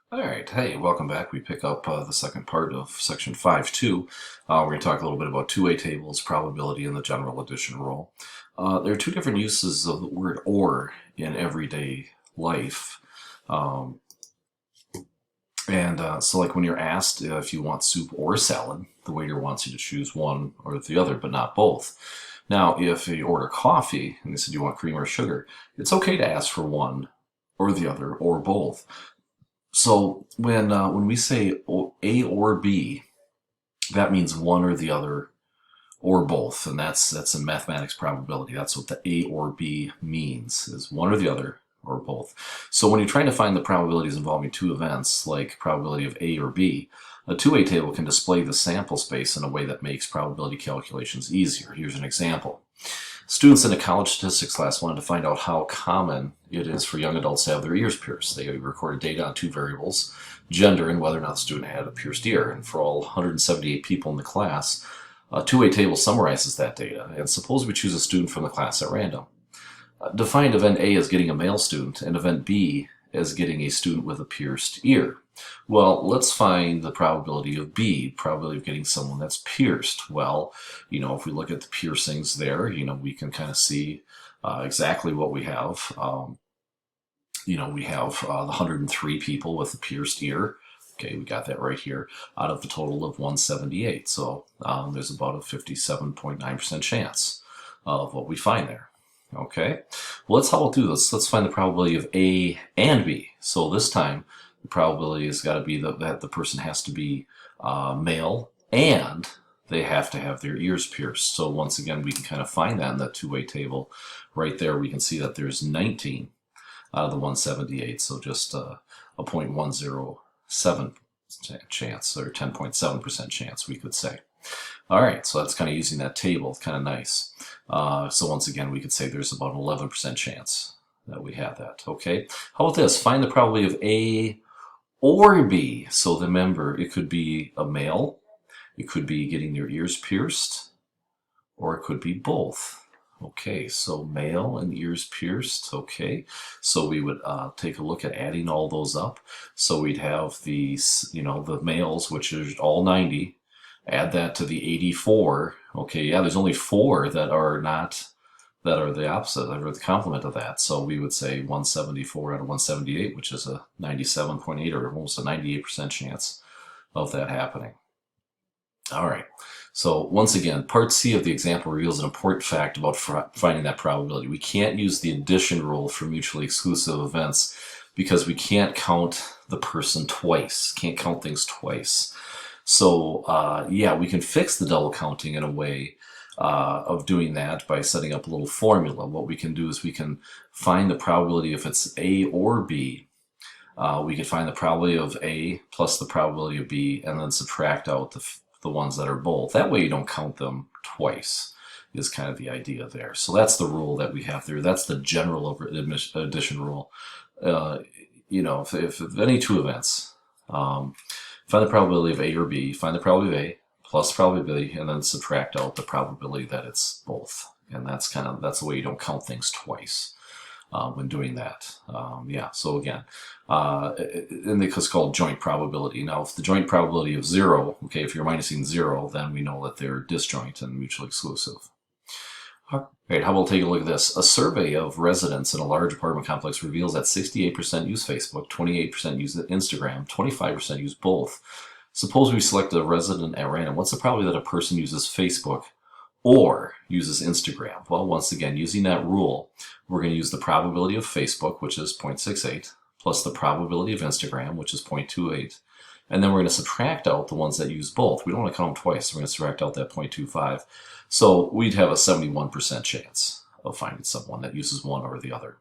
All right, hey, welcome back. We pick up the second part of section 5.2. We're going to talk a little bit about two-way tables, probability, and the general addition rule. There are two different uses of the word or in everyday life. Um, so like when you're asked if you want soup or salad, the waiter wants you to choose one or the other, but not both. Now, if you order coffee and they said you want cream or sugar, it's okay to ask for one or the other or both. So when we say A or B, that means one or the other or both, and that's in mathematics probability. That's what the A or B means, is one or the other or both. So when you're trying to find the probabilities involving two events, like probability of A or B, a two-way table can display the sample space in a way that makes probability calculations easier. Here's an example. Students in a college statistics class wanted to find out how common it is for young adults to have their ears pierced. They recorded data on two variables, gender and whether or not the student had a pierced ear. And for all 178 people in the class, a two-way table summarizes that data. And suppose we choose a student from the class at random. Define event A as getting a male student and event B as getting a student with a pierced ear. Well, let's find the probability of B, probability of getting someone that's pierced. Well, if we look at the piercings there, we can kind of see exactly what we have. We have the 103 people with a pierced ear. Okay, we got that right here out of the total of 178. So there's about a 57.9% chance of what we find there. Okay, well, how we'll do this. Let's find the probability of A and B. So this time, the probability has got to be that the person has to be male and they have to have their ears pierced. So once again, we can kind of find that in that two-way table. Right there, we can see that there's 19 out of the 178, so just a 0.107 chance, or 10.7% chance, we could say. All right, so that's kind of using that table, kind of nice. So once again, we could say there's about an 11% chance that we have that. Okay, how about this? Find the probability of A or B. So remember, it could be a male, it could be getting their ears pierced, or it could be both. Okay, so male and ears pierced. Okay, so we would take a look at adding all those up. So we'd have these, the males, which is all 90. Add that to the 84. Okay, yeah, there's only 4 that are the opposite, or the complement of that. So we would say 174 out of 178, which is a 97.8 or almost a 98% chance of that happening. All right. So once again, part C of the example reveals an important fact about finding that probability. We can't use the addition rule for mutually exclusive events because we can't count the person twice, can't count things twice. So yeah, we can fix the double counting in a way of doing that by setting up a little formula. What we can do is we can find the probability if it's A or B. We can find the probability of A plus the probability of B and then subtract out the ones that are both. That way you don't count them twice, is kind of the idea there. So that's the rule that we have there. That's the general addition rule. If any two events, find the probability of A or B, find the probability of A plus probability of B, and then subtract out the probability that it's both. And that's the way you don't count things twice when doing that. Yeah, so again, and it's called joint probability. Now, if the joint probability of 0, okay, if you're minusing 0, then we know that they're disjoint and mutually exclusive. All right, how about take a look at this? A survey of residents in a large apartment complex reveals that 68% use Facebook, 28% use Instagram, 25% use both. Suppose we select a resident at random. What's the probability that a person uses Facebook or uses Instagram? Well, once again, using that rule, we're going to use the probability of Facebook, which is 0.68, plus the probability of Instagram, which is 0.28. And then we're going to subtract out the ones that use both. We don't want to count them twice. So we're going to subtract out that 0.25. So we'd have a 71% chance of finding someone that uses one or the other.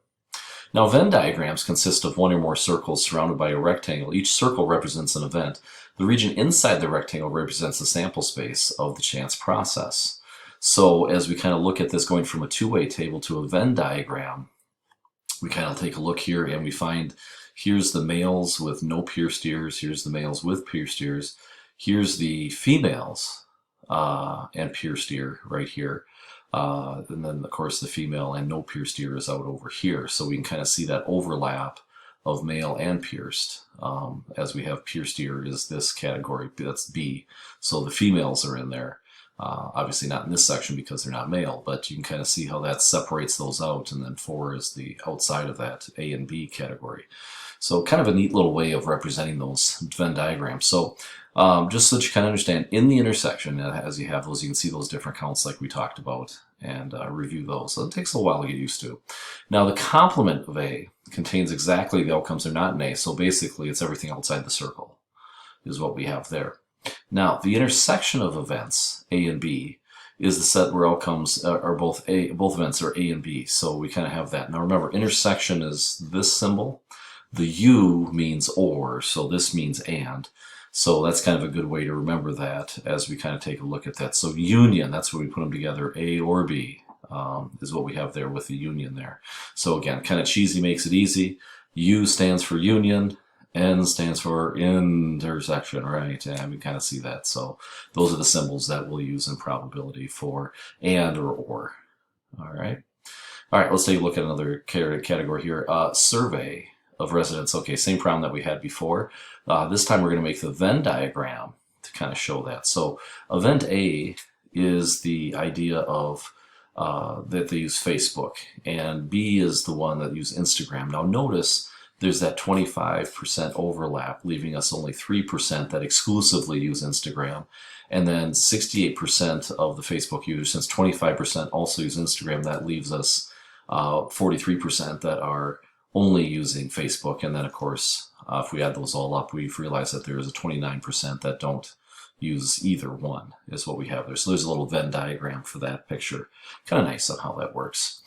Now, Venn diagrams consist of one or more circles surrounded by a rectangle. Each circle represents an event. The region inside the rectangle represents the sample space of the chance process. So as we kind of look at this going from a two-way table to a Venn diagram, we kind of take a look here and we find here's the males with no pierced ears, here's the males with pierced ears, here's the females and pierced ear right here. And then, of course, the female and no pierced ear is out over here. So we can kind of see that overlap of male and pierced. As we have pierced ear is this category, that's B. So the females are in there. Obviously not in this section because they're not male, but you can kind of see how that separates those out, and then 4 is the outside of that A and B category. So kind of a neat little way of representing those Venn diagrams. So just so that you kind of understand, in the intersection, as you have those, you can see those different counts like we talked about and review those. So it takes a while to get used to. Now the complement of A contains exactly the outcomes that are not in A. So basically it's everything outside the circle is what we have there. Now the intersection of events, A and B, is the set where outcomes are both events are A and B. So we kind of have that. Now remember, intersection is this symbol. The U means or, so this means and. So that's kind of a good way to remember that as we kind of take a look at that. So union, that's where we put them together, A or B, is what we have there with the union there. So again, kind of cheesy makes it easy. U stands for union, N stands for intersection, right? And we kind of see that. So those are the symbols that we'll use in probability for and or. All right. All right, let's take a look at another category here. Survey of residents. Okay, same problem that we had before. This time we're going to make the Venn diagram to kind of show that. So event A is the idea of that they use Facebook, and B is the one that use Instagram. Now notice there's that 25% overlap, leaving us only 3% that exclusively use Instagram, and then 68% of the Facebook users, since 25% also use Instagram, that leaves us 43% that are only using Facebook. And then of course, if we add those all up, we've realized that there is a 29% that don't use either one, is what we have there. So there's a little Venn diagram for that picture. Kind of nice on how that works.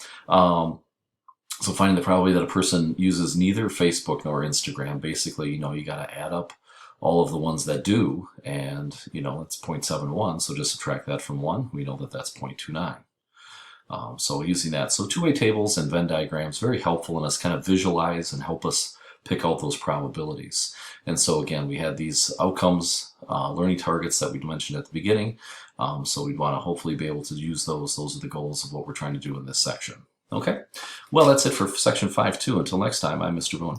So finding the probability that a person uses neither Facebook nor Instagram, basically, you got to add up all of the ones that do, and it's 0.71, so just subtract that from 1, we know that that's 0.29. So using that, so two-way tables and Venn diagrams, very helpful in us kind of visualize and help us pick out those probabilities. And so again, we had these outcomes, learning targets that we mentioned at the beginning. So we'd want to hopefully be able to use those. Those are the goals of what we're trying to do in this section. Okay, well, that's it for section 5.2. Until next time, I'm Mr. Boone.